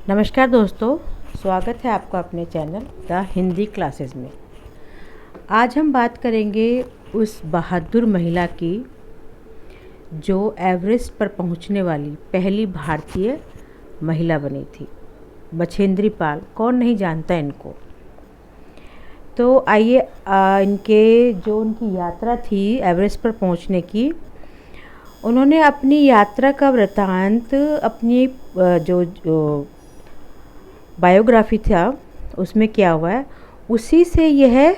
नमस्कार दोस्तों, स्वागत है आपका अपने चैनल द हिंदी क्लासेस में। आज हम बात करेंगे उस बहादुर महिला की जो एवरेस्ट पर पहुंचने वाली पहली भारतीय महिला बनी थी, बछेंद्री पाल। कौन नहीं जानता इनको। तो आइए उनकी यात्रा थी एवरेस्ट पर पहुंचने की। उन्होंने अपनी यात्रा का वृत्तांत अपनी जो बायोग्राफी था उसमें क्या हुआ है, उसी से यह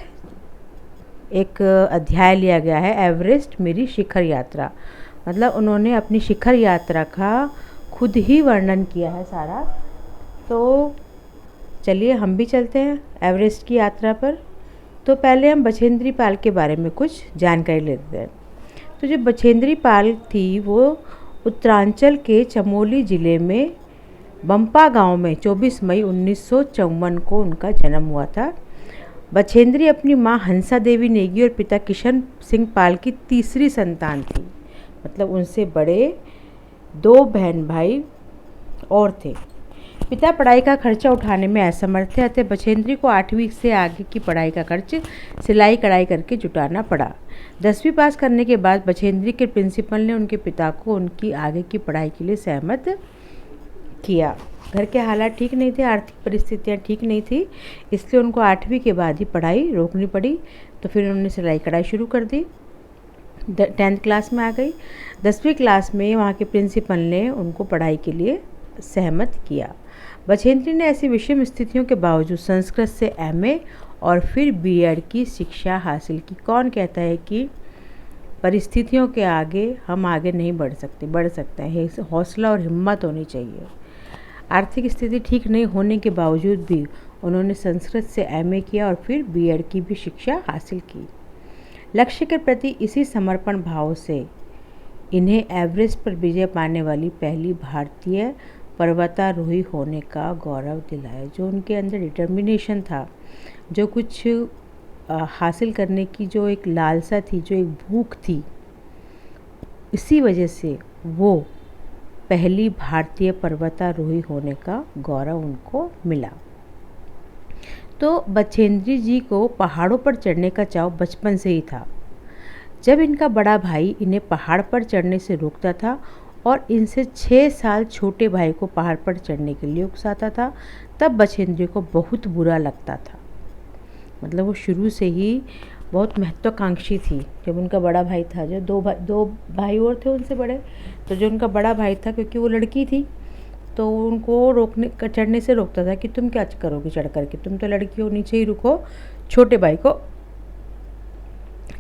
एक अध्याय लिया गया है, एवरेस्ट मेरी शिखर यात्रा। मतलब उन्होंने अपनी शिखर यात्रा का खुद ही वर्णन किया है सारा। तो चलिए हम भी चलते हैं एवरेस्ट की यात्रा पर। तो पहले हम बछेंद्री पाल के बारे में कुछ जानकारी लेते हैं। तो जो बछेंद्री पाल थी वो उत्तरांचल के चमोली ज़िले में बम्पा गांव में 24 मई 1954 को उनका जन्म हुआ था। बछेंद्री अपनी मां हंसा देवी नेगी और पिता किशन सिंह पाल की तीसरी संतान थी। मतलब उनसे बड़े 2 बहन भाई और थे। पिता पढ़ाई का खर्चा उठाने में असमर्थ थे, अतः बछेंद्री को 8वीं से आगे की पढ़ाई का खर्च सिलाई कढ़ाई करके जुटाना पड़ा। 10वीं पास करने के बाद बछेंद्री के प्रिंसिपल ने उनके पिता को उनकी आगे की पढ़ाई के लिए सहमत किया। घर के हालात ठीक नहीं थे, आर्थिक परिस्थितियाँ ठीक नहीं थी, इसलिए उनको 8वीं के बाद ही पढ़ाई रोकनी पड़ी। तो फिर उन्होंने सिलाई कढ़ाई शुरू कर दी। 10th क्लास में आ गई। 10वीं क्लास में वहाँ के प्रिंसिपल ने उनको पढ़ाई के लिए सहमत किया। बछेंद्री ने ऐसी विषम स्थितियों के बावजूद संस्कृत से MA और फिर B.Ed की शिक्षा हासिल की। कौन कहता है कि परिस्थितियों के आगे हम आगे नहीं बढ़ सकते हैं। हौसला और हिम्मत होनी चाहिए। आर्थिक स्थिति ठीक नहीं होने के बावजूद भी उन्होंने संस्कृत से MA किया और फिर B.Ed की भी शिक्षा हासिल की। लक्ष्य के प्रति इसी समर्पण भाव से इन्हें एवरेस्ट पर विजय पाने वाली पहली भारतीय पर्वतारोही होने का गौरव दिलाया। जो उनके अंदर डिटर्मिनेशन था, जो कुछ हासिल करने की जो एक लालसा थी, जो एक भूख थी, इसी वजह से वो पहली भारतीय पर्वतारोही होने का गौरव उनको मिला। तो बछेंद्री जी को पहाड़ों पर चढ़ने का चाव बचपन से ही था। जब इनका बड़ा भाई इन्हें पहाड़ पर चढ़ने से रोकता था और इनसे 6 साल छोटे भाई को पहाड़ पर चढ़ने के लिए उकसाता था, तब बछेंद्री को बहुत बुरा लगता था। मतलब वो शुरू से ही बहुत महत्वाकांक्षी थी। जब उनका बड़ा भाई था, जो दो भाई और थे उनसे बड़े, तो जो उनका बड़ा भाई था, क्योंकि वो लड़की थी, तो उनको चढ़ने से रोकता था कि तुम क्या करोगे चढ़ करके, तुम तो लड़की हो, नीचे ही रुको, छोटे भाई को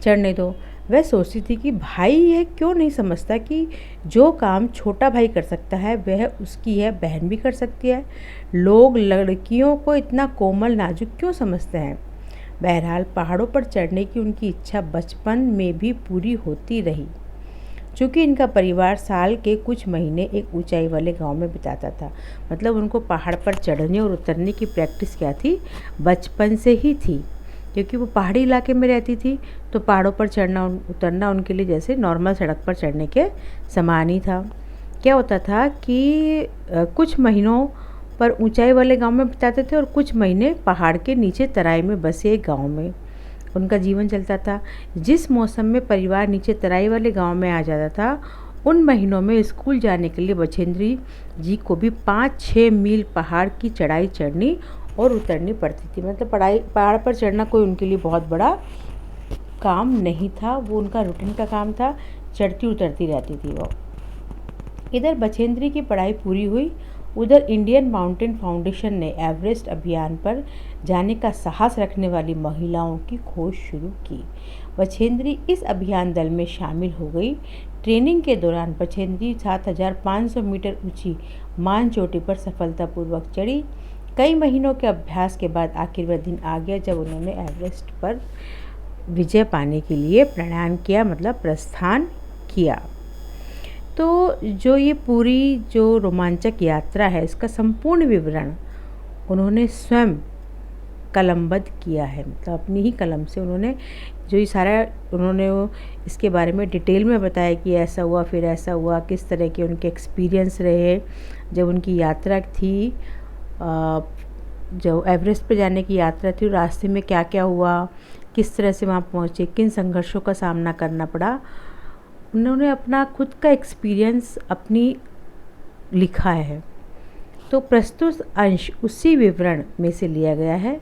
चढ़ने दो। वह सोचती थी कि भाई यह क्यों नहीं समझता कि जो काम छोटा भाई कर सकता है वह उसकी है बहन भी कर सकती है। लोग लड़कियों को इतना कोमल नाजुक क्यों समझते हैं। बहरहाल पहाड़ों पर चढ़ने की उनकी इच्छा बचपन में भी पूरी होती रही। चूँकि इनका परिवार साल के कुछ महीने एक ऊंचाई वाले गांव में बिताता था। मतलब उनको पहाड़ पर चढ़ने और उतरने की प्रैक्टिस क्या थी, बचपन से ही थी। क्योंकि वो पहाड़ी इलाके में रहती थी, तो पहाड़ों पर चढ़ना उतरना उनके लिए जैसे नॉर्मल सड़क पर चढ़ने के समान ही था। क्या होता था कि कुछ महीनों पर ऊंचाई वाले गांव में बिताते थे और कुछ महीने पहाड़ के नीचे तराई में बसे एक गांव में उनका जीवन चलता था। जिस मौसम में परिवार नीचे तराई वाले गांव में आ जाता था, उन महीनों में स्कूल जाने के लिए बछेंद्री जी को भी 5-6 मील पहाड़ की चढ़ाई चढ़नी और उतरनी पड़ती थी। मतलब पहाड़ पर चढ़ना कोई उनके लिए बहुत बड़ा काम नहीं था, वो उनका रूटीन का काम था। चढ़ती उतरती रहती थी वो। इधर बछेंद्री की पढ़ाई पूरी हुई, उधर इंडियन माउंटेन फाउंडेशन ने एवरेस्ट अभियान पर जाने का साहस रखने वाली महिलाओं की खोज शुरू की। बछेंद्री इस अभियान दल में शामिल हो गई। ट्रेनिंग के दौरान बछेंद्री 7500 मीटर ऊंची मान चोटी पर सफलतापूर्वक चढ़ी। कई महीनों के अभ्यास के बाद आखिर वह दिन आ गया जब उन्होंने एवरेस्ट पर विजय पाने के लिए प्रयाण किया, मतलब प्रस्थान किया। तो जो ये पूरी जो रोमांचक यात्रा है, इसका संपूर्ण विवरण उन्होंने स्वयं कलमबद्ध किया है। मतलब अपनी ही कलम से उन्होंने जो ये सारा इसके बारे में डिटेल में बताया कि ऐसा हुआ, फिर ऐसा हुआ, किस तरह के उनके एक्सपीरियंस रहे जब उनकी यात्रा थी जो एवरेस्ट पर जाने की यात्रा थी, रास्ते में क्या क्या हुआ, किस तरह से वहाँ पहुँचे, किन संघर्षों का सामना करना पड़ा, उन्होंने अपना खुद का एक्सपीरियंस अपनी लिखा है। तो प्रस्तुत अंश उसी विवरण में से लिया गया है।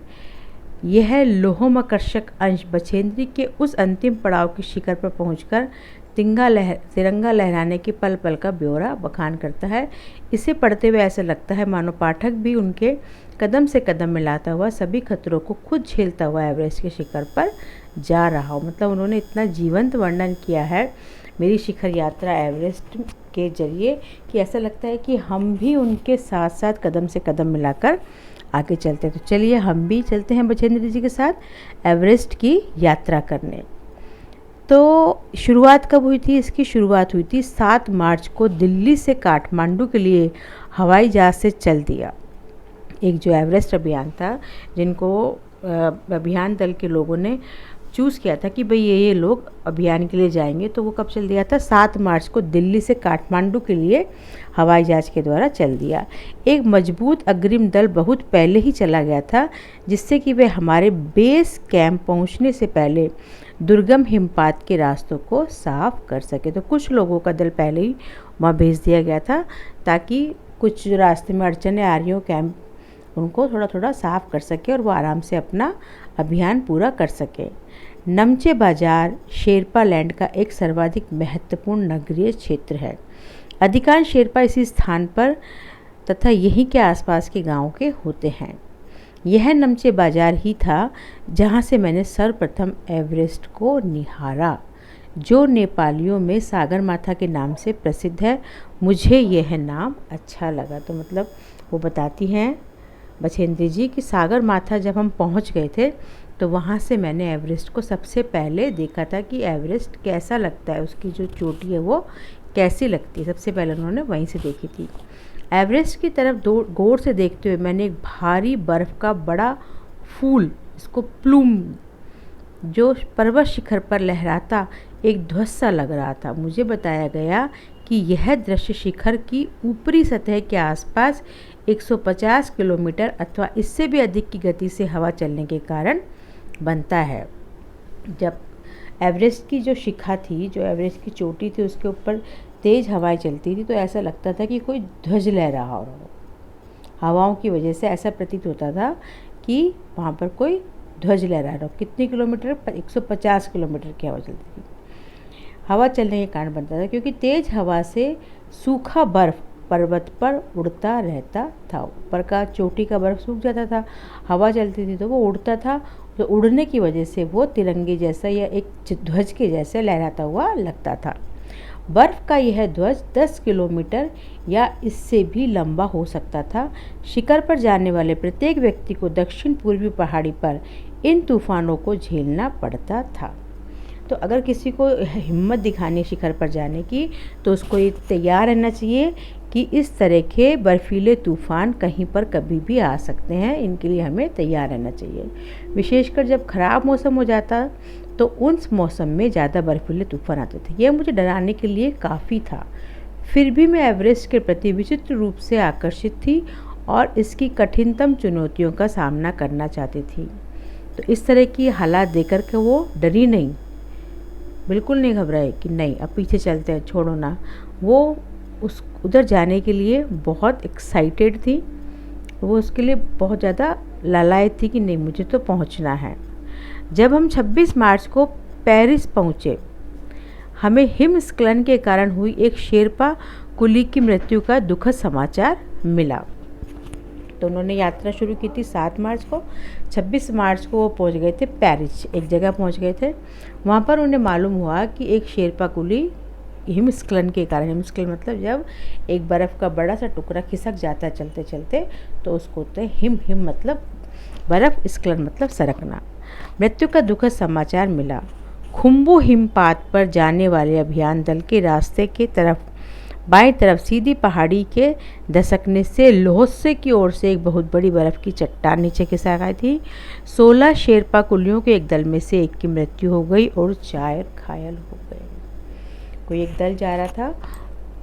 यह लोहोमकर्षक अंश बछेंद्री के उस अंतिम पड़ाव के शिखर पर पहुंचकर तिरंगा लहराने के पल पल का ब्यौरा बखान करता है। इसे पढ़ते हुए ऐसा लगता है मानो पाठक भी उनके कदम से कदम मिलाता हुआ सभी खतरों को खुद झेलता हुआ एवरेस्ट के शिखर पर जा रहा हो। मतलब उन्होंने इतना जीवंत वर्णन किया है मेरी शिखर यात्रा एवरेस्ट के जरिए कि ऐसा लगता है कि हम भी उनके साथ साथ कदम से कदम मिलाकर आगे चलते हैं। तो चलिए हम भी चलते हैं बछेंद्र जी के साथ एवरेस्ट की यात्रा करने। तो शुरुआत कब हुई थी? इसकी शुरुआत हुई थी 7 मार्च को दिल्ली से काठमांडू के लिए हवाई जहाज़ से चल दिया। एक जो एवरेस्ट अभियान था, जिनको अभियान दल के लोगों ने चूज़ किया था कि भाई ये लोग अभियान के लिए जाएंगे, तो वो कब चल दिया था? 7 मार्च को दिल्ली से काठमांडू के लिए हवाई जहाज़ के द्वारा चल दिया। एक मजबूत अग्रिम दल बहुत पहले ही चला गया था, जिससे कि वे हमारे बेस कैंप पहुंचने से पहले दुर्गम हिमपात के रास्तों को साफ कर सके। तो कुछ लोगों का दल पहले ही वहाँ भेज दिया गया था, ताकि कुछ जो रास्ते में अड़चनें आ रही हो कैंप, उनको थोड़ा थोड़ा साफ कर सके और वो आराम से अपना अभियान पूरा कर सके। नमचे बाजार शेरपा लैंड का एक सर्वाधिक महत्वपूर्ण नगरीय क्षेत्र है। अधिकांश शेरपा इसी स्थान पर तथा यहीं के आसपास के गांवों के होते हैं। यह नमचे बाजार ही था जहां से मैंने सर्वप्रथम एवरेस्ट को निहारा, जो नेपालियों में सागरमाथा के नाम से प्रसिद्ध है। मुझे यह नाम अच्छा लगा। तो मतलब वो बताती हैं बछेंद्री जी कि सागरमाथा जब हम पहुंच गए थे, तो वहाँ से मैंने एवरेस्ट को सबसे पहले देखा था कि एवरेस्ट कैसा लगता है, उसकी जो चोटी है वो कैसी लगती है। सबसे पहले उन्होंने वहीं से देखी थी। एवरेस्ट की तरफ गौर से देखते हुए मैंने एक भारी बर्फ़ का बड़ा फूल, इसको प्लूम, जो पर्वत शिखर पर लहराता एक ध्वज सा लग रहा था। मुझे बताया गया कि यह दृश्य शिखर की ऊपरी सतह के आसपास 150 किलोमीटर अथवा इससे भी अधिक की गति से हवा चलने के कारण बनता है। जब एवरेस्ट की जो शिखा थी, जो एवरेस्ट की चोटी थी, उसके ऊपर तेज़ हवाएं चलती थी, तो ऐसा लगता था कि कोई ध्वज लहरा हो। हवाओं की वजह से ऐसा प्रतीत होता था कि वहाँ पर कोई ध्वज लहरा रहा हो। कितने किलोमीटर पर? 150 किलोमीटर की हवा चलती थी। हवा चलने के कारण बनता था क्योंकि तेज़ हवा से सूखा बर्फ़ पर्वत पर उड़ता रहता था। ऊपर का चोटी का बर्फ़ सूख जाता था, हवा चलती थी तो वो उड़ता था। तो उड़ने की वजह से वो तिरंगे जैसा या एक ध्वज के जैसे लहराता हुआ लगता था। बर्फ़ का यह ध्वज 10 किलोमीटर या इससे भी लंबा हो सकता था। शिखर पर जाने वाले प्रत्येक व्यक्ति को दक्षिण पूर्वी पहाड़ी पर इन तूफानों को झेलना पड़ता था। तो अगर किसी को हिम्मत दिखानी है शिखर पर जाने की, तो उसको ये तैयार रहना चाहिए कि इस तरह के बर्फीले तूफ़ान कहीं पर कभी भी आ सकते हैं। इनके लिए हमें तैयार रहना चाहिए। विशेषकर जब ख़राब मौसम हो जाता, तो उस मौसम में ज़्यादा बर्फीले तूफ़ान आते थे। यह मुझे डराने के लिए काफ़ी था। फिर भी मैं एवरेस्ट के प्रति विचित्र रूप से आकर्षित थी और इसकी कठिनतम चुनौतियों का सामना करना चाहती थी। तो इस तरह की हालात देखकर के वो डरी नहीं, बिल्कुल नहीं घबराए कि नहीं अब पीछे चलते हैं, छोड़ो ना। वो उस उधर जाने के लिए बहुत एक्साइटेड थी। वो उसके लिए बहुत ज़्यादा लालायित थी कि नहीं, मुझे तो पहुंचना है। जब हम 26 मार्च को पेरिस पहुँचे, हमें हिमस्खलन के कारण हुई एक शेरपा कुली की मृत्यु का दुखद समाचार मिला। तो उन्होंने यात्रा शुरू की थी 7 मार्च को। 26 मार्च को वो पहुंच गए थे पेरिस, एक जगह पहुंच गए थे। वहाँ पर उन्हें मालूम हुआ कि एक शेरपा कुली हिमस्खलन के कारण, हिमस्खलन मतलब जब एक बर्फ़ का बड़ा सा टुकड़ा खिसक जाता है चलते चलते, तो उसको होता है हिम मतलब बर्फ़, स्खलन मतलब सरकना। मृत्यु का दुखद समाचार मिला। खुम्बू हिमपात पर जाने वाले अभियान दल के रास्ते के तरफ बाईं तरफ सीधी पहाड़ी के दसकने से लोहसे की ओर से एक बहुत बड़ी बर्फ़ की चट्टान नीचे खिसक आई थी। 16 शेरपा कुलियों के एक दल में से एक की मृत्यु हो गई और 4 घायल हो गए। कोई एक दल जा रहा था,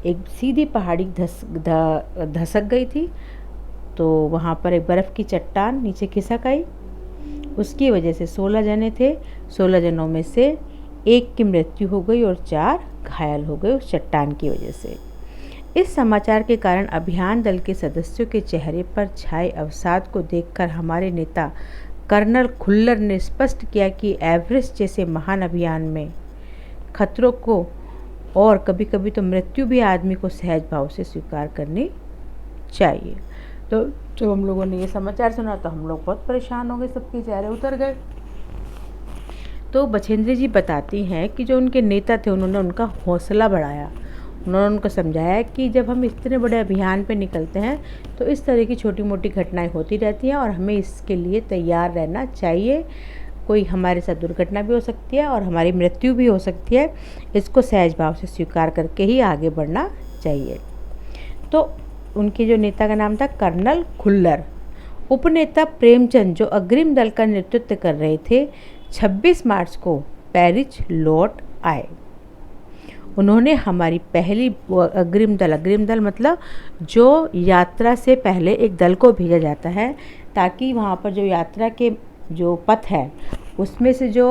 एक सीधी पहाड़ी धसक गई थी, तो वहाँ पर एक बर्फ़ की चट्टान नीचे खिसक आई। उसकी वजह से 16 जने थे। 16 जनों में से एक की मृत्यु हो गई और 4 घायल हो गए उस चट्टान की वजह से। इस समाचार के कारण अभियान दल के सदस्यों के चेहरे पर छाए अवसाद को देखकर हमारे नेता कर्नल खुल्लर ने स्पष्ट किया कि एवरेस्ट जैसे महान अभियान में खतरों को और कभी कभी तो मृत्यु भी आदमी को सहज भाव से स्वीकार करनी चाहिए। तो जब हम लोगों ने ये समाचार सुना तो हम लोग बहुत परेशान हो गए, सबके चेहरे उतर गए। तो बछेंद्री जी बताती हैं कि जो उनके नेता थे उन्होंने उनका हौसला बढ़ाया। उन्होंने उनको समझाया कि जब हम इतने बड़े अभियान पे निकलते हैं तो इस तरह की छोटी मोटी घटनाएं होती रहती हैं और हमें इसके लिए तैयार रहना चाहिए। कोई हमारे साथ दुर्घटना भी हो सकती है और हमारी मृत्यु भी हो सकती है। इसको सहज भाव से स्वीकार करके ही आगे बढ़ना चाहिए। तो उनके जो नेता का नाम था कर्नल खुल्लर। उपनेता प्रेमचंद जो अग्रिम दल का नेतृत्व कर रहे थे 26 मार्च को पेरिस लौट आए। उन्होंने हमारी पहली अग्रिम दल मतलब जो यात्रा से पहले एक दल को भेजा जाता है ताकि वहाँ पर जो यात्रा के जो पथ है उसमें से जो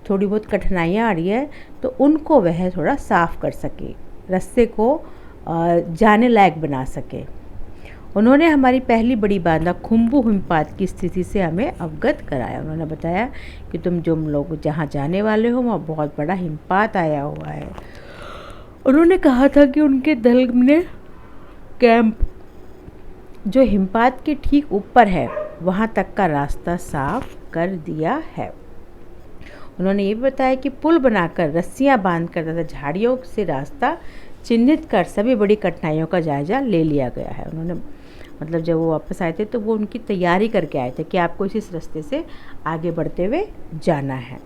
थोड़ी बहुत कठिनाइयाँ आ रही है तो उनको वह थोड़ा साफ कर सके, रास्ते को जाने लायक बना सके। उन्होंने हमारी पहली बड़ी बाधा खुम्बू हिमपात की स्थिति से हमें अवगत कराया। उन्होंने बताया कि तुम जो लोग जहाँ जाने वाले हो वहाँ बहुत बड़ा हिमपात आया हुआ है। उन्होंने कहा था कि उनके दल ने कैंप जो हिमपात के ठीक ऊपर है वहाँ तक का रास्ता साफ कर दिया है। उन्होंने ये भी बताया कि पुल बनाकर रस्सियाँ बांधकर तथा झाड़ियों से रास्ता चिन्हित कर सभी बड़ी कठिनाइयों का जायजा ले लिया गया है। उन्होंने मतलब जब वो वापस आए थे तो वो उनकी तैयारी करके आए थे कि आपको इस रास्ते से आगे बढ़ते हुए जाना है।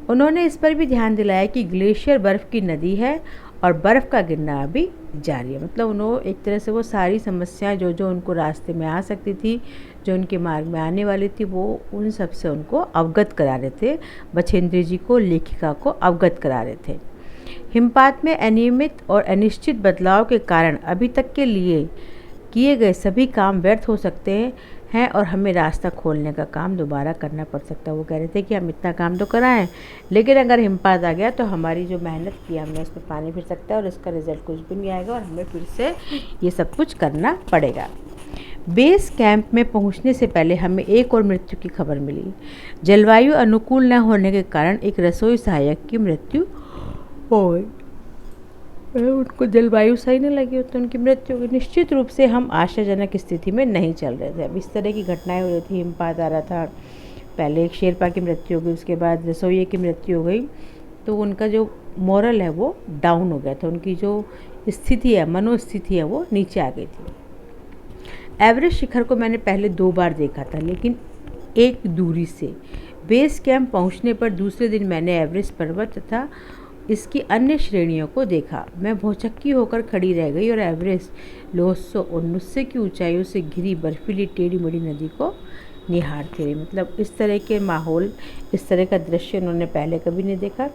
उन्होंने इस पर भी ध्यान दिलाया कि ग्लेशियर बर्फ़ की नदी है और बर्फ़ का गिरना अभी जारी है। मतलब उन्होंने एक तरह से वो सारी समस्याएं जो जो उनको रास्ते में आ सकती थी, जो उनके मार्ग में आने वाली थी, वो उन सब से उनको अवगत करा रहे थे। बछेंद्री जी को, लेखिका को अवगत करा रहे थे। हिमपात में अनियमित और अनिश्चित बदलाव के कारण अभी तक के लिए किए गए सभी काम व्यर्थ हो सकते हैं और हमें रास्ता खोलने का काम दोबारा करना पड़ सकता है। वो कह रहे थे कि हम इतना काम तो कराएं, लेकिन अगर हिमपात आ गया तो हमारी जो मेहनत की हमने उसमें पानी फिर सकता है और इसका रिजल्ट कुछ भी नहीं आएगा और हमें फिर से ये सब कुछ करना पड़ेगा। बेस कैंप में पहुंचने से पहले हमें एक और मृत्यु की खबर मिली। जलवायु अनुकूल न होने के कारण एक रसोई सहायक की मृत्यु हो गई। उनको जलवायु सही नहीं लगी तो उनकी मृत्यु हो गई। निश्चित रूप से हम आशाजनक स्थिति में नहीं चल रहे थे। अब इस तरह की घटनाएं हो रही थी, हिमपात आ रहा था, पहले एक शेरपा की मृत्यु हो गई, उसके बाद रसोइये की मृत्यु हो गई, तो उनका जो मोरल है वो डाउन हो गया था। उनकी जो स्थिति है, मनोस्थिति है, वो नीचे आ गई थी। एवरेस्ट शिखर को मैंने पहले 2 बार देखा था, लेकिन एक दूरी से। बेस कैंप पहुंचने पर दूसरे दिन मैंने एवरेस्ट पर्वत तथा इसकी अन्य श्रेणियों को देखा। मैं भौचक्की होकर खड़ी रह गई और एवरेस्ट 919 की ऊंचाइयों से घिरी बर्फीली टेढ़ी मेढ़ी नदी को निहारती रही। मतलब इस तरह के माहौल, इस तरह का दृश्य उन्होंने पहले कभी नहीं देखा।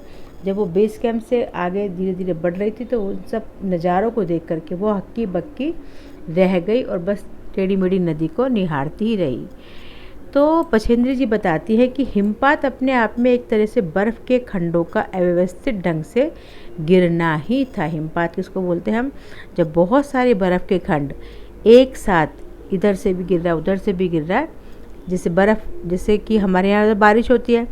जब वो बेस कैंप से आगे धीरे धीरे बढ़ रही थी तो उन सब नज़ारों को देख करके वो हक्की बक्की रह गई और बस टेढ़ी मेढ़ी नदी को निहारती ही रही। तो बछेंद्री जी बताती है कि हिमपात अपने आप में एक तरह से बर्फ़ के खंडों का अव्यवस्थित ढंग से गिरना ही था। हिमपात किसको बोलते हैं हम? जब बहुत सारे बर्फ़ के खंड एक साथ इधर से भी गिर रहा है, उधर से भी गिर रहा है, जैसे बर्फ़, जैसे कि हमारे यहाँ बारिश होती है,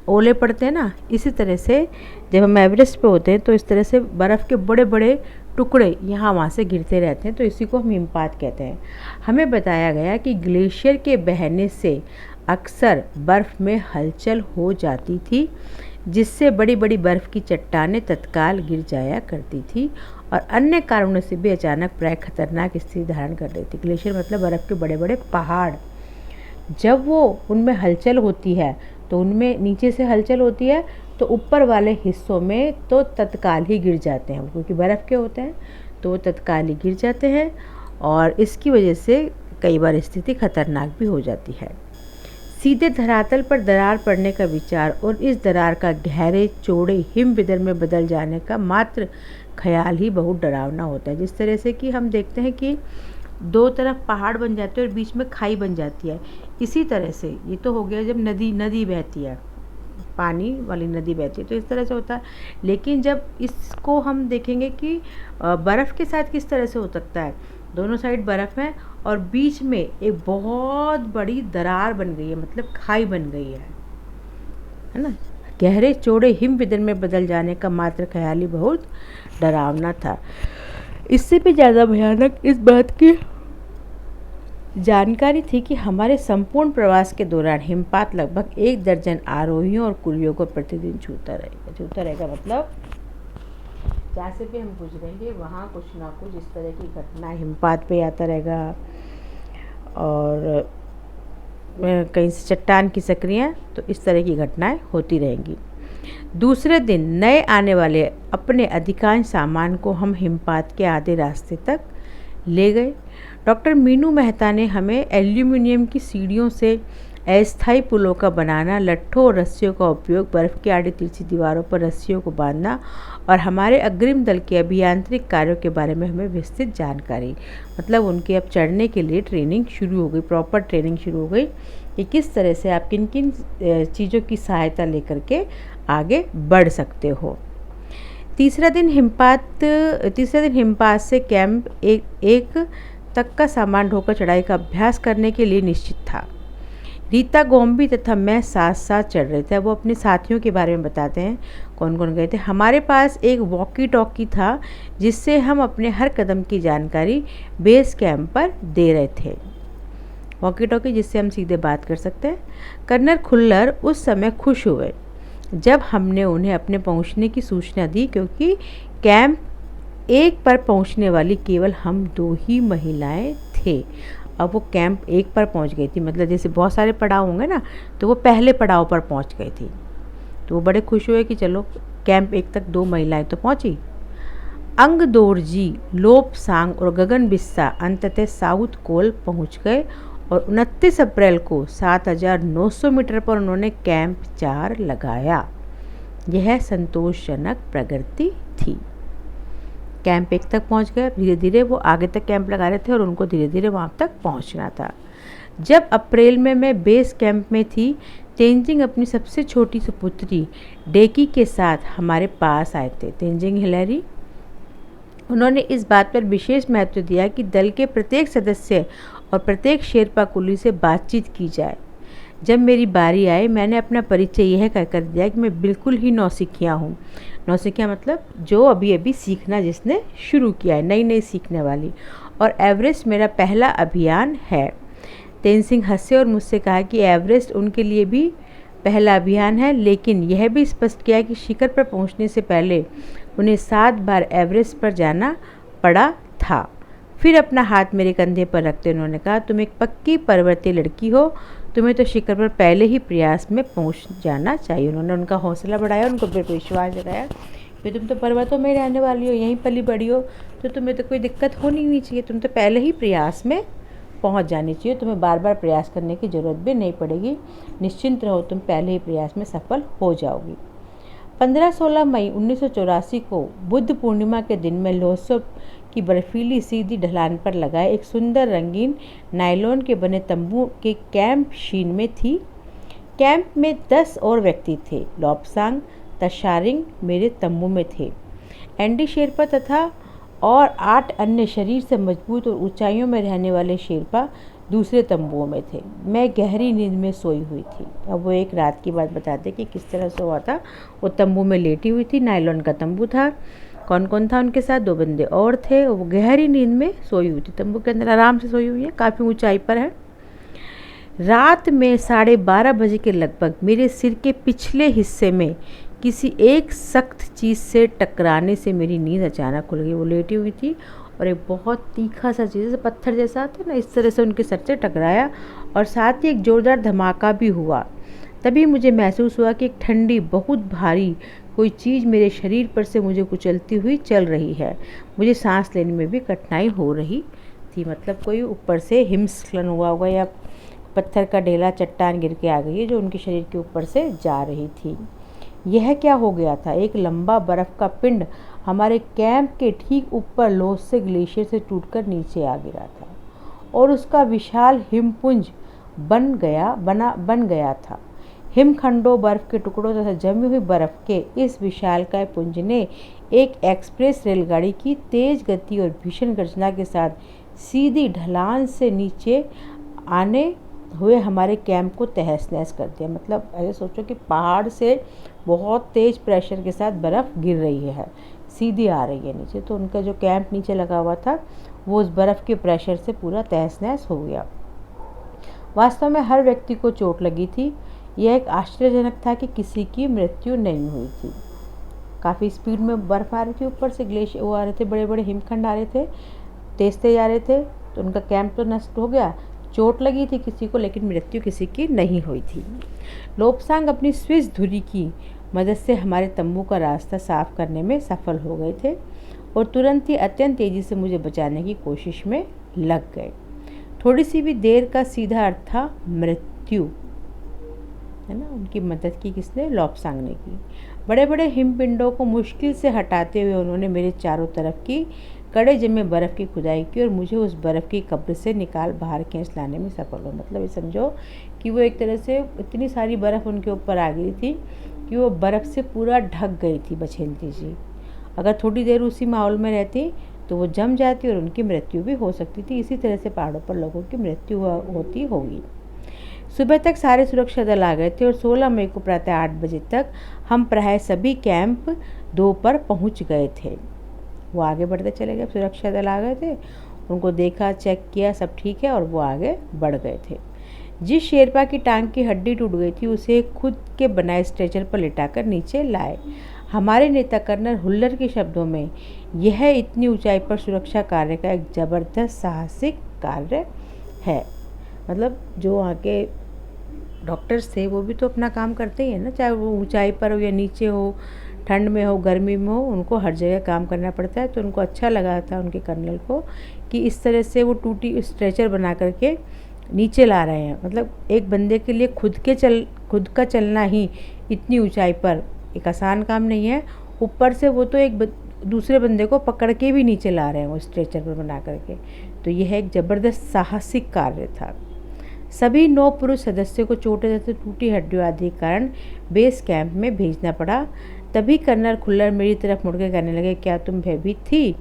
ओले पड़ते हैं ना, इसी तरह से जब हम एवरेस्ट पे होते हैं तो इस तरह से बर्फ़ के बड़े बड़े टुकड़े यहाँ वहाँ से गिरते रहते हैं, तो इसी को हम हिमपात कहते हैं। हमें बताया गया कि ग्लेशियर के बहने से अक्सर बर्फ़ में हलचल हो जाती थी, जिससे बड़ी बड़ी बर्फ़ की चट्टानें तत्काल गिर जाया करती थी और अन्य कारणों से भी अचानक प्राय खतरनाक स्थिति धारण कर रही थी। ग्लेशियर मतलब बर्फ़ के बड़े बड़े पहाड़, जब वो उनमें हलचल होती है तो उनमें नीचे से हलचल होती है तो ऊपर वाले हिस्सों में तो तत्काल ही गिर जाते हैं, क्योंकि बर्फ़ के होते हैं तो वो तत्काल ही गिर जाते हैं और इसकी वजह से कई बार स्थिति खतरनाक भी हो जाती है। सीधे धरातल पर दरार पड़ने का विचार और इस दरार का गहरे चौड़े हिम विदर में बदल जाने का मात्र ख्याल ही बहुत डरावना होता है। जिस तरह से कि हम देखते हैं कि दो तरफ पहाड़ बन जाते हैं और बीच में खाई बन जाती है। इसी तरह से ये तो हो गया जब नदी बहती है, पानी वाली नदी बहती है, तो इस तरह से होता है। लेकिन जब इसको हम देखेंगे कि बर्फ़ के साथ किस तरह से हो सकता है, दोनों साइड बर्फ़ है और बीच में एक बहुत बड़ी दरार बन गई है, मतलब खाई बन गई है ना। गहरे चौड़े हिमविदन में बदल जाने का मात्र ख्याल ही बहुत डरावना था। इससे भी ज़्यादा भयानक इस बात की जानकारी थी कि हमारे संपूर्ण प्रवास के दौरान हिमपात लगभग 1 दर्जन आरोहियों और कुलियों को प्रतिदिन छूता रहेगा मतलब जहाँ से भी हम गुजरेंगे वहाँ कुछ ना कुछ इस तरह की घटना हिमपात पे आता रहेगा। और कहीं से चट्टान खिसक रही हैं तो इस तरह की घटनाएं होती रहेंगी। दूसरे दिन नए आने वाले अपने अधिकांश सामान को हम हिमपात के आधे रास्ते तक ले गए। डॉक्टर मीनू मेहता ने हमें एल्यूमिनियम की सीढ़ियों से अस्थायी पुलों का बनाना, लट्ठों और रस्सियों का उपयोग, बर्फ़ की आड़ी तिरछी दीवारों पर रस्सियों को बांधना और हमारे अग्रिम दल के अभियांत्रिक कार्यों के बारे में हमें विस्तृत जानकारी, मतलब उनके अब चढ़ने के लिए ट्रेनिंग शुरू हो गई, प्रॉपर ट्रेनिंग शुरू हो गई कि किस तरह से आप किन किन चीज़ों की सहायता लेकर के आगे बढ़ सकते हो। तीसरा दिन हिमपात से कैंप एक तक का सामान ढोकर चढ़ाई का अभ्यास करने के लिए निश्चित था। रीता गोम्बी तथा मैं साथ साथ चढ़ रहे थे। वो अपने साथियों के बारे में बताते हैं कौन कौन गए थे। हमारे पास एक वॉकी टॉकी था जिससे हम अपने हर कदम की जानकारी बेस कैंप पर दे रहे थे। वॉकी टॉकी जिससे हम सीधे बात कर सकते हैं। कर्नल खुल्लर उस समय खुश हुए जब हमने उन्हें अपने पहुंचने की सूचना दी, क्योंकि कैंप 1 पर पहुंचने वाली केवल हम 2 ही महिलाएं थे। अब वो कैंप 1 पर पहुंच गई थी, मतलब जैसे बहुत सारे पड़ाव होंगे ना, तो वो पहले पड़ाव पर पहुंच गई थी। तो वो बड़े खुश हुए कि चलो कैंप 1 तक 2 महिलाएं तो पहुंची। अंग दोरजी, लोपसांग और गगन बिस्सा अंततः साउथ कोल पहुंच गए और 29 अप्रैल को 7900 मीटर पर उन्होंने कैंप 4 लगाया। यह संतोषजनक प्रगति थी। कैंप 1 तक पहुंच गए। धीरे धीरे वो आगे तक कैंप लगा रहे थे और उनको धीरे धीरे वहाँ तक पहुंचना था। जब अप्रैल में मैं बेस कैंप में थी, तेंजिंग अपनी सबसे छोटी सुपुत्री डेकी के साथ हमारे पास आए थे। तेंजिंग हिलेरी। उन्होंने इस बात पर विशेष महत्व दिया कि दल के प्रत्येक सदस्य और प्रत्येक शेरपा कुली से बातचीत की जाए। जब मेरी बारी आई, मैंने अपना परिचय यह कहकर दिया कि मैं बिल्कुल ही नौसिखिया हूँ। नौसिखिया मतलब जो अभी अभी सीखना जिसने शुरू किया है, नई नई सीखने वाली, और एवरेस्ट मेरा पहला अभियान है। तेंजिंग हंसे और मुझसे कहा कि एवरेस्ट उनके लिए भी पहला अभियान है, लेकिन यह भी स्पष्ट किया कि शिखर पर पहुंचने से पहले उन्हें 7 बार एवरेस्ट पर जाना पड़ा था। फिर अपना हाथ मेरे कंधे पर रखते उन्होंने कहा, तुम एक पक्की पर्वतीय लड़की हो, तुम्हें तो शिखर पर पहले ही प्रयास में पहुंच जाना चाहिए। उन्होंने उनका हौसला बढ़ाया, उनको विश्वास जगाया कि तुम तो पर्वतों में रहने वाली हो, यहीं पली बड़ी हो, तो तुम्हें तो कोई दिक्कत होनी नहीं चाहिए, तुम तो पहले ही प्रयास में पहुंच जानी चाहिए, तुम्हें बार बार प्रयास करने की ज़रूरत भी नहीं पड़ेगी, निश्चिंत रहो, तुम पहले ही प्रयास में सफल हो जाओगी। 15-16 मई 1984 को बुद्ध पूर्णिमा के दिन में लोहत्सव की बर्फीली सीधी ढलान पर लगाए एक सुंदर रंगीन नायलॉन के बने तंबू के कैंप शीन में थी। कैंप में 10 और व्यक्ति थे। लोपसांग, तशारिंग मेरे तंबू में थे। एंडी शेरपा तथा और 8 अन्य शरीर से मजबूत और ऊंचाइयों में रहने वाले शेरपा दूसरे तंबुओं में थे। मैं गहरी नींद में सोई हुई थी। अब वो एक रात की बात बताते कि किस तरह से हुआ था। वो तंबू में लेटी हुई थी, नायलॉन का तंबू था। कौन कौन था उनके साथ? 2 बंदे और थे। वो गहरी नींद में सोई हुई थी, तंबू के अंदर आराम से सोई हुई है, काफ़ी ऊंचाई पर है। रात में 12:30 बजे के लगभग मेरे सिर के पिछले हिस्से में किसी एक सख्त चीज़ से टकराने से मेरी नींद अचानक खुल गई। वो लेटी हुई थी और एक बहुत तीखा सा चीज़, पत्थर जैसा था ना, इस तरह से उनके सर से टकराया और साथ ही एक जोरदार धमाका भी हुआ। तभी मुझे महसूस हुआ कि एक ठंडी, बहुत भारी कोई चीज़ मेरे शरीर पर से मुझे कुचलती हुई चल रही है। मुझे सांस लेने में भी कठिनाई हो रही थी। मतलब कोई ऊपर से हिमस्खलन हुआ होगा या पत्थर का ढेला, चट्टान गिर के आ गई है जो उनके शरीर के ऊपर से जा रही थी। यह क्या हो गया था? एक लंबा बर्फ़ का पिंड हमारे कैंप के ठीक ऊपर लोस्से ग्लेशियर से टूटकर नीचे आ गिरा था। और उसका विशाल हिमपुंज बन गया था। हिमखंडों, बर्फ के टुकड़ों तथा जमी हुई बर्फ के इस विशालकाय पुंज ने एक एक्सप्रेस रेलगाड़ी की तेज गति और भीषण गर्जना के साथ सीधी ढलान से नीचे आने हुए हमारे कैंप को तहस नहस कर दिया। मतलब ऐसे सोचो कि पहाड़ से बहुत तेज प्रेशर के साथ बर्फ़ गिर रही है, सीधी आ रही है नीचे, तो उनका जो कैंप नीचे लगा हुआ था वो उस बर्फ़ के प्रेशर से पूरा तहस नहस हो गया। वास्तव में हर व्यक्ति को चोट लगी थी। यह एक आश्चर्यजनक था कि किसी की मृत्यु नहीं हुई थी। काफ़ी स्पीड में बर्फ़ आ रही थी, ऊपर से ग्लेशियर वो आ रहे थे, बड़े बड़े हिमखंड आ रहे थे, तेज आ रहे थे, तो उनका कैंप तो नष्ट हो गया। चोट लगी थी किसी को, लेकिन मृत्यु किसी की नहीं हुई थी। लोब्सांग अपनी स्विस धुरी की मदद से हमारे तंबू का रास्ता साफ करने में सफल हो गए थे और तुरंत ही अत्यंत तेज़ी से मुझे बचाने की कोशिश में लग गए। थोड़ी सी भी देर का सीधा अर्थ था मृत्यु, है ना। उनकी मदद की किसने? लोब्सांग ने की। बड़े बड़े हिमपिंडों को मुश्किल से हटाते हुए उन्होंने मेरे चारों तरफ की कड़े जमे बर्फ़ की खुदाई की और मुझे उस बर्फ़ की कब्र से निकाल बाहर खींच लाने में सफल हो। मतलब ये समझो कि वो एक तरह से इतनी सारी बर्फ़ उनके ऊपर आ गई थी कि वो बर्फ़ से पूरा ढक गई थी बछेंद्री जी। अगर थोड़ी देर उसी माहौल में रहती तो वो जम जाती और उनकी मृत्यु भी हो सकती थी। इसी तरह से पहाड़ों पर लोगों की मृत्यु होती होगी। सुबह तक सारे सुरक्षा दल आ गए थे और 16 मई को प्रातः 8 बजे तक हम प्राय सभी कैंप 2 पर पहुंच गए थे। वो आगे बढ़ते चले गए, सुरक्षा दल आ गए थे, उनको देखा, चेक किया, सब ठीक है, और वो आगे बढ़ गए थे। जिस शेरपा की टांग की हड्डी टूट गई थी उसे खुद के बनाए स्ट्रेचर पर लिटाकर नीचे लाए। हमारे नेता कर्नल हुल्लर के शब्दों में यह इतनी ऊंचाई पर सुरक्षा कार्य का एक ज़बरदस्त साहसिक कार्य है। मतलब जो वहाँ के डॉक्टर्स थे वो भी तो अपना काम करते ही है ना, चाहे वो ऊंचाई पर हो या नीचे हो, ठंड में हो, गर्मी में हो, उनको हर जगह काम करना पड़ता है। तो उनको अच्छा लगा था उनके कर्नल को कि इस तरह से वो टूटी स्ट्रेचर बना करके नीचे ला रहे हैं। मतलब एक बंदे के लिए खुद का चलना ही इतनी ऊंचाई पर एक आसान काम नहीं है, ऊपर से वो तो एक दूसरे बंदे को पकड़ के भी नीचे ला रहे हैं वो स्ट्रेचर पर बना करके। तो यह एक ज़बरदस्त साहसिक कार्य था। सभी 9 पुरुष सदस्यों को चोटें तथा टूटी हड्डियों आदि के कारण बेस कैंप में भेजना पड़ा। तभी कर्नल खुल्लर मेरी तरफ मुड़कर कहने लगे, क्या तुम भयभीत थी?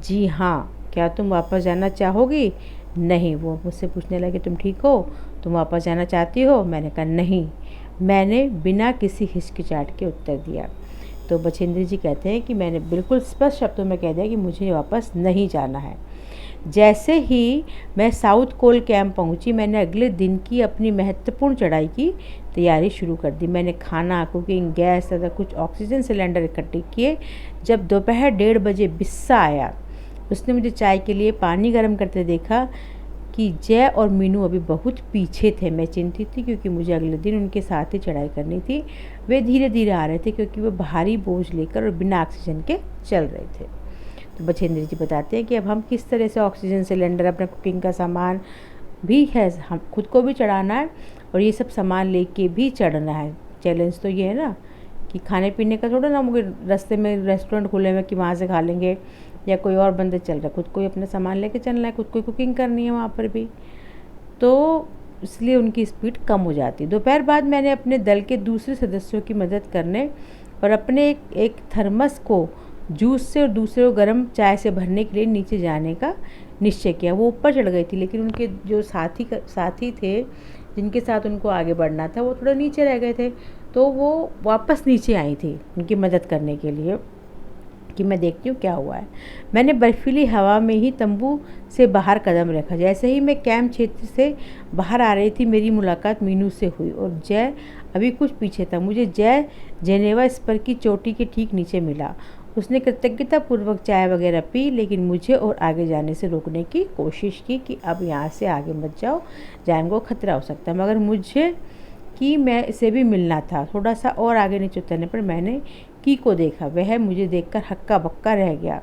जी हाँ। क्या तुम वापस जाना चाहोगी? नहीं। वो मुझसे पूछने लगे, तुम ठीक हो? तुम वापस जाना चाहती हो? मैंने कहा नहीं। मैंने बिना किसी हिचकिचाहट के उत्तर दिया। तो बछेंद्री जी कहते हैं कि मैंने बिल्कुल स्पष्ट शब्दों में कह दिया कि मुझे वापस नहीं जाना है। जैसे ही मैं साउथ कोल कैंप पहुंची, मैंने अगले दिन की अपनी महत्वपूर्ण चढ़ाई की तैयारी शुरू कर दी। मैंने खाना, कुकिंग गैस तथा कुछ ऑक्सीजन सिलेंडर इकट्ठे किए। जब दोपहर 1:30 बजे बिस्सा आया, उसने मुझे चाय के लिए पानी गर्म करते देखा कि जय और मीनू अभी बहुत पीछे थे। मैं चिंतित थी क्योंकि मुझे अगले दिन उनके साथ ही चढ़ाई करनी थी। वे धीरे धीरे आ रहे थे क्योंकि वे भारी बोझ लेकर और बिना ऑक्सीजन के चल रहे थे। तो बछेंद्र जी बताते हैं कि अब हम किस तरह से ऑक्सीजन सिलेंडर, अपना कुकिंग का सामान भी है, हम खुद को भी चढ़ाना है और ये सब सामान लेके भी चढ़ना है। चैलेंज तो ये है ना कि खाने पीने का थोड़ा ना, मुझे रास्ते में रेस्टोरेंट खुले हुए कि वहाँ से खा लेंगे या कोई और बंदे चल रहा है, खुद को ही अपना सामान लेके चलना है, खुद को कुकिंग करनी है वहाँ पर भी, तो इसलिए उनकी स्पीड कम हो जाती है। दोपहर बाद मैंने अपने दल के दूसरे सदस्यों की मदद करने और अपने एक थर्मस को जूस से और दूसरे को गर्म चाय से भरने के लिए नीचे जाने का निश्चय किया। वो ऊपर चढ़ गई थी, लेकिन उनके जो साथी थे जिनके साथ उनको आगे बढ़ना था वो थोड़ा नीचे रह गए थे, तो वो वापस नीचे आई थी उनकी मदद करने के लिए कि मैं देखती हूँ क्या हुआ है। मैंने बर्फीली हवा में ही तंबू से बाहर कदम रखा। जैसे ही मैं कैंप क्षेत्र से बाहर आ रही थी, मेरी मुलाकात मीनू से हुई और जय अभी कुछ पीछे था। मुझे जय जेनेवा स्पर की चोटी के ठीक नीचे मिला। उसने कृतज्ञतापूर्वक चाय वगैरह पी, लेकिन मुझे और आगे जाने से रोकने की कोशिश की कि अब यहाँ से आगे मत जाओ, जान को खतरा हो सकता है। मगर मुझे कि मैं इसे भी मिलना था। थोड़ा सा और आगे नीचे उतरने पर मैंने की को देखा। वह मुझे देखकर हक्का बक्का रह गया।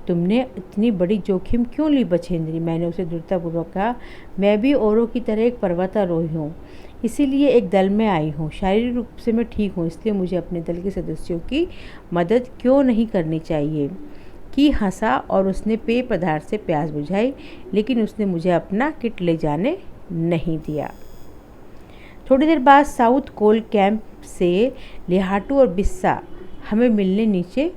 तुमने इतनी बड़ी जोखिम क्यों ली बछेंद्री? मैंने उसे दृढ़तापूर्वक कहा। मैं भी औरों की तरह एक पर्वतारोही हूँ, इसीलिए एक दल में आई हूँ। शारीरिक रूप से मैं ठीक हूँ, इसलिए मुझे अपने दल के सदस्यों की मदद क्यों नहीं करनी चाहिए? की हंसा और उसने पेय पदार्थ से प्यास बुझाई, लेकिन उसने मुझे अपना किट ले जाने नहीं दिया। थोड़ी देर बाद साउथ कोल कैंप से लिहाटू और बिस्सा हमें मिलने नीचे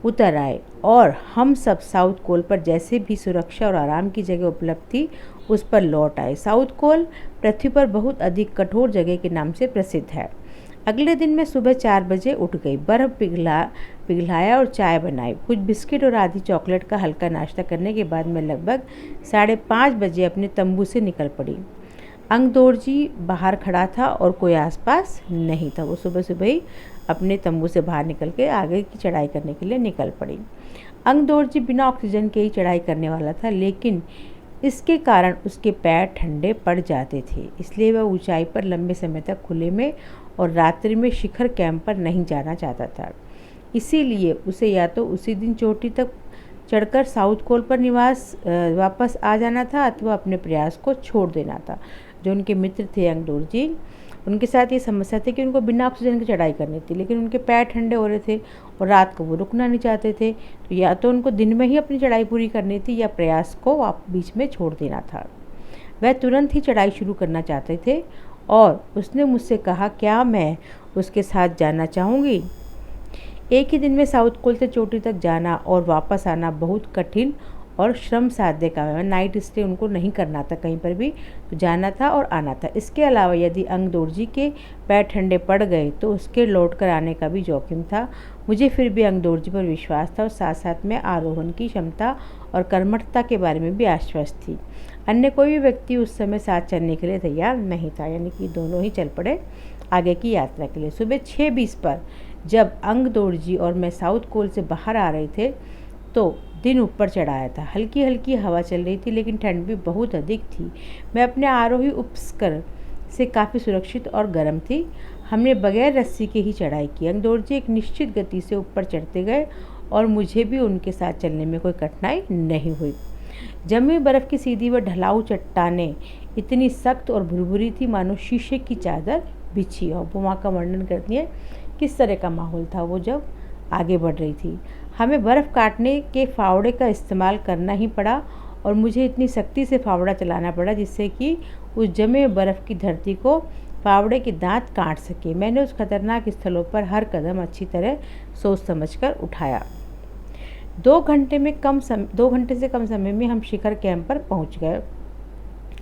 उतर आए और हम सब साउथ कोल पर जैसे भी सुरक्षा और आराम की जगह उपलब्ध थी उस पर लौट आए। साउथ कोल पृथ्वी पर बहुत अधिक कठोर जगह के नाम से प्रसिद्ध है। अगले दिन मैं सुबह 4 बजे उठ गई, बर्फ़ पिघलाया और चाय बनाई। कुछ बिस्किट और आधी चॉकलेट का हल्का नाश्ता करने के बाद मैं लगभग 5:30 बजे अपने तंबू से निकल पड़ी। अंगदोरजी बाहर खड़ा था और कोई आसपास नहीं था। वो सुबह सुबह ही अपने तंबू से बाहर निकल के आगे की चढ़ाई करने के लिए निकल पड़ी। अंगदोरजी बिना ऑक्सीजन के ही चढ़ाई करने वाला था, लेकिन इसके कारण उसके पैर ठंडे पड़ जाते थे, इसलिए वह ऊंचाई पर लंबे समय तक खुले में और रात्रि में शिखर कैंप पर नहीं जाना चाहता था। इसीलिए उसे या तो उसी दिन चोटी तक चढ़कर साउथ कोल पर वापस आ जाना था अथवा अपने प्रयास को छोड़ देना था। जो उनके मित्र थे अंगदोरजी, उनके साथ ये समस्या थी कि उनको बिना ऑक्सीजन की चढ़ाई करनी थी, लेकिन उनके पैर ठंडे हो रहे थे और रात को वो रुकना नहीं चाहते थे। तो या तो उनको दिन में ही अपनी चढ़ाई पूरी करनी थी या प्रयास को बीच में छोड़ देना था। वह तुरंत ही चढ़ाई शुरू करना चाहते थे और उसने मुझसे कहा, क्या मैं उसके साथ जाना चाहूँगी। एक ही दिन में साउथ कोल से चोटी तक जाना और वापस आना बहुत कठिन और श्रम साध्य काम है। नाइट स्टे उनको नहीं करना था कहीं पर भी, तो जाना था और आना था। इसके अलावा यदि अंगदोरजी के पैर ठंडे पड़ गए तो उसके लौट कर आने का भी जोखिम था। मुझे फिर भी अंगदोरजी पर विश्वास था और साथ साथ में आरोहण की क्षमता और कर्मठता के बारे में भी आश्वस्त थी। अन्य कोई भी व्यक्ति उस समय साथ चलने के लिए तैयार नहीं था, यानी कि दोनों ही चल पड़े आगे की यात्रा के लिए। सुबह 6:20 पर जब अंगदोरजी और मैं साउथ कोल से बाहर आ रहे थे तो दिन ऊपर चढ़ाया था। हल्की हल्की हवा चल रही थी, लेकिन ठंड भी बहुत अधिक थी। मैं अपने आरोही उपस्कर से काफ़ी सुरक्षित और गर्म थी। हमने बगैर रस्सी के ही चढ़ाई की। अंगदोरजी एक निश्चित गति से ऊपर चढ़ते गए और मुझे भी उनके साथ चलने में कोई कठिनाई नहीं हुई। जमी बर्फ़ की सीधी व ढलाऊ चट्टानें इतनी सख्त और भुरभुरी थी मानो शीशे की चादर बिछी हो। वो वहाँ का वर्णन करती है किस तरह का माहौल था वो जब आगे बढ़ रही थी। हमें बर्फ़ काटने के फावड़े का इस्तेमाल करना ही पड़ा और मुझे इतनी सख्ती से फावड़ा चलाना पड़ा जिससे कि उस जमे बर्फ़ की धरती को फावड़े के दांत काट सके। मैंने उस खतरनाक स्थलों पर हर कदम अच्छी तरह सोच समझकर उठाया। 2 घंटे से कम समय में हम शिखर कैंप पर पहुंच गए।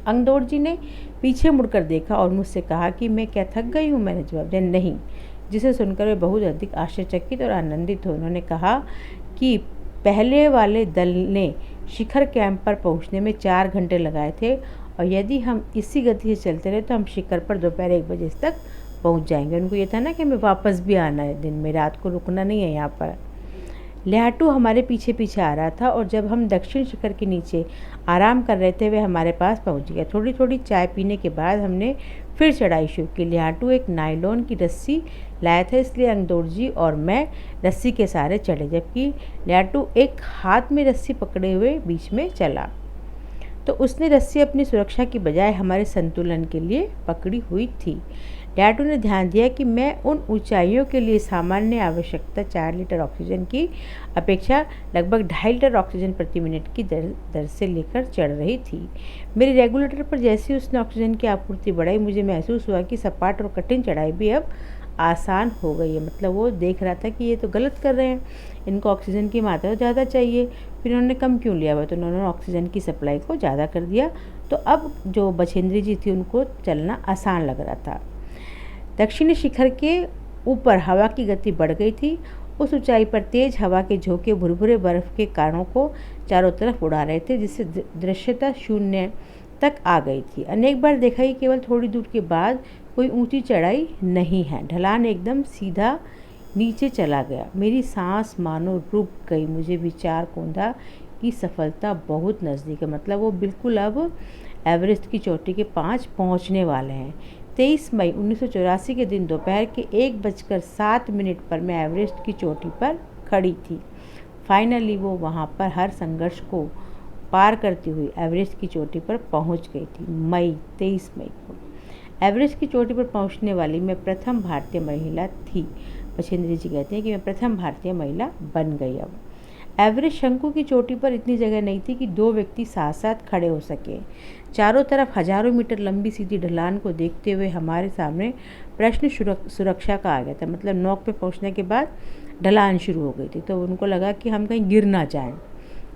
अंगदोरजी ने पीछे मुड़कर देखा और मुझसे कहा कि मैं क्या थक गई हूँ। मैंने जवाब दिया, नहीं, जिसे सुनकर वे बहुत अधिक आश्चर्यचकित और आनंदित हुए। उन्होंने कहा कि पहले वाले दल ने शिखर कैंप पर पहुंचने में 4 घंटे लगाए थे और यदि हम इसी गति से चलते रहे तो हम शिखर पर दोपहर 1 बजे तक पहुंच जाएंगे। उनको ये था ना कि हमें वापस भी आना है, दिन में रात को रुकना नहीं है यहाँ पर। लिहाटू हमारे पीछे पीछे आ रहा था और जब हम दक्षिण शिखर के नीचे आराम कर रहे थे वे हमारे पास पहुंच गया। थोड़ी थोड़ी चाय पीने के बाद हमने फिर चढ़ाई शुरू की। लिहाटू एक नायलॉन की रस्सी लाया था, इसलिए अंगदोरजी और मैं रस्सी के सहारे चढ़े, जबकि लिहाटू एक हाथ में रस्सी पकड़े हुए बीच में चला। तो उसने रस्सी अपनी सुरक्षा की बजाय हमारे संतुलन के लिए पकड़ी हुई थी। लिहाटू ने ध्यान दिया कि मैं उन ऊंचाइयों के लिए सामान्य आवश्यकता 4 लीटर ऑक्सीजन की अपेक्षा लगभग 2.5 लीटर ऑक्सीजन प्रति मिनट की दर से लेकर चढ़ रही थी। मेरे रेगुलेटर पर जैसे उसने ऑक्सीजन की आपूर्ति बढ़ाई, मुझे महसूस हुआ कि सपाट और कठिन चढ़ाई भी अब आसान हो गई है। मतलब वो देख रहा था कि ये तो गलत कर रहे हैं, इनको ऑक्सीजन की मात्रा ज़्यादा चाहिए, फिर उन्होंने कम क्यों लिया हुआ, तो उन्होंने ऑक्सीजन की सप्लाई को ज़्यादा कर दिया। तो अब जो बछेंद्री जी थी उनको चलना आसान लग रहा था। दक्षिणी शिखर के ऊपर हवा की गति बढ़ गई थी। उस ऊंचाई पर तेज हवा के झोंके भुरभुरे बर्फ के कारणों को चारों तरफ उड़ा रहे थे, जिससे दृश्यता शून्य तक आ गई थी। अनेक बार देखा कि केवल थोड़ी दूर के बाद कोई ऊंची चढ़ाई नहीं है, ढलान एकदम सीधा नीचे चला गया। मेरी सांस मानो रुक गई। मुझे विचार कौंधा कि सफलता बहुत नज़दीक है। मतलब वो बिल्कुल अब एवरेस्ट की चोटी के 5 पहुंचने वाले हैं। 23 मई 1984 के दिन दोपहर के 1:07 पर मैं एवरेस्ट की चोटी पर खड़ी थी। फाइनली वो वहाँ पर हर संघर्ष को पार करती हुई एवरेस्ट की चोटी पर पहुँच गई थी। 23 मई को एवरेस्ट की चोटी पर पहुँचने वाली मैं प्रथम भारतीय महिला थी। बछेंद्री जी कहते हैं कि मैं प्रथम भारतीय महिला बन गई। अब एवरेस्ट शंकु की चोटी पर इतनी जगह नहीं थी कि 2 व्यक्ति साथ साथ खड़े हो सके। चारों तरफ हजारों मीटर लंबी सीधी ढलान को देखते हुए हमारे सामने प्रश्न सुरक्षा का आ गया था। मतलब नोक पे पहुंचने के बाद ढलान शुरू हो गई थी, तो उनको लगा कि हम कहीं गिर ना जाएं।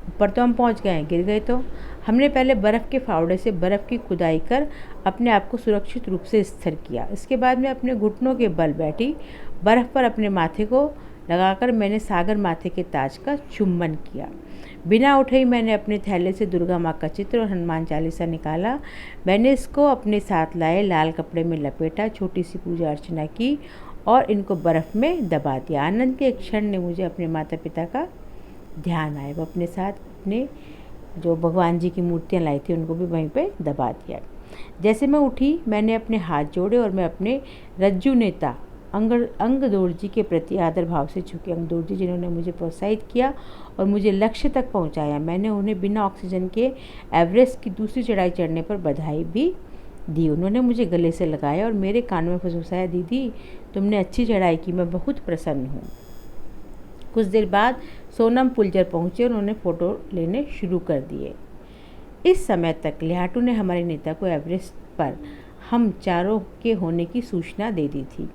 ऊपर तो हम पहुंच गए, गिर गए तो। हमने पहले बर्फ़ के फावड़े से बर्फ़ की खुदाई कर अपने आप को सुरक्षित रूप से स्थिर किया। इसके बाद मैं अपने घुटनों के बल बैठी। बर्फ़ पर अपने माथे को लगाकर मैंने सागर माथे के ताज का चुम्बन किया। बिना उठे ही मैंने अपने थैले से दुर्गा माँ का चित्र और हनुमान चालीसा निकाला। मैंने इसको अपने साथ लाए लाल कपड़े में लपेटा, छोटी सी पूजा अर्चना की और इनको बर्फ़ में दबा दिया। आनंद के एक क्षण ने मुझे अपने माता पिता का ध्यान आया। वो अपने साथ अपने जो भगवान जी की मूर्तियाँ लाई थी उनको भी वहीं पे दबा दिया। जैसे मैं उठी, मैंने अपने हाथ जोड़े और मैं अपने रज्जू नेता अंगदौड़ जी के प्रति आदर भाव से झुकी। अंगदौड़ जी जिन्होंने मुझे प्रोत्साहित किया और मुझे लक्ष्य तक पहुंचाया। मैंने उन्हें बिना ऑक्सीजन के एवरेस्ट की दूसरी चढ़ाई चढ़ने पर बधाई भी दी। उन्होंने मुझे गले से लगाया और मेरे कान में फुसफुसाया, दीदी तुमने अच्छी चढ़ाई की, मैं बहुत प्रसन्न हूँ। कुछ देर बाद सोनम पुलजर पहुँचे और उन्होंने फ़ोटो लेने शुरू कर दिए। इस समय तक लिहाटू ने हमारे नेता को एवरेस्ट पर हम चारों के होने की सूचना दे दी थी।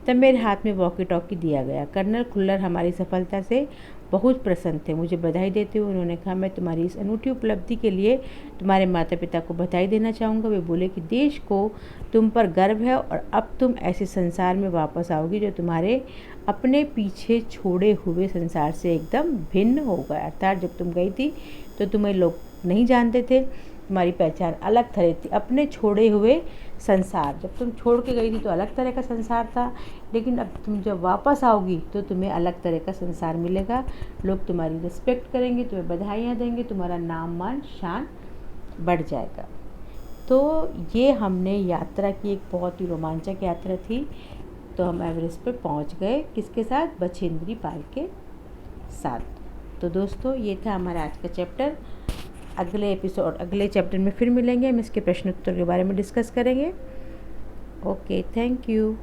तब मेरे हाथ में वॉकी टॉकी दिया गया। कर्नल खुल्लर हमारी सफलता से बहुत प्रसन्न थे। मुझे बधाई देते हुए उन्होंने कहा, मैं तुम्हारी इस अनूठी उपलब्धि के लिए तुम्हारे माता पिता को बधाई देना चाहूँगा। वे बोले कि देश को तुम पर गर्व है और अब तुम ऐसे संसार में वापस आओगी जो तुम्हारे अपने पीछे छोड़े हुए संसार से एकदम भिन्न होगा। अर्थात जब तुम गई थी तो तुम्हें लोग नहीं जानते थे, तुम्हारी पहचान अलग तरह थी। अपने छोड़े हुए संसार, जब तुम छोड़ के गई थी तो अलग तरह का संसार था, लेकिन अब तुम जब वापस आओगी तो तुम्हें अलग तरह का संसार मिलेगा। लोग तुम्हारी रिस्पेक्ट करेंगे, तुम्हें बधाइयाँ देंगे, तुम्हारा नाम मान शान बढ़ जाएगा। तो ये हमने यात्रा की, एक बहुत ही रोमांचक यात्रा थी। तो हम एवरेस्ट पर पहुंच गए, किसके साथ? बछेंद्री पाल के साथ। तो दोस्तों ये था हमारा आज का चैप्टर। अगले चैप्टर में फिर मिलेंगे, हम इसके प्रश्न उत्तर के बारे में डिस्कस करेंगे। Okay, thank you.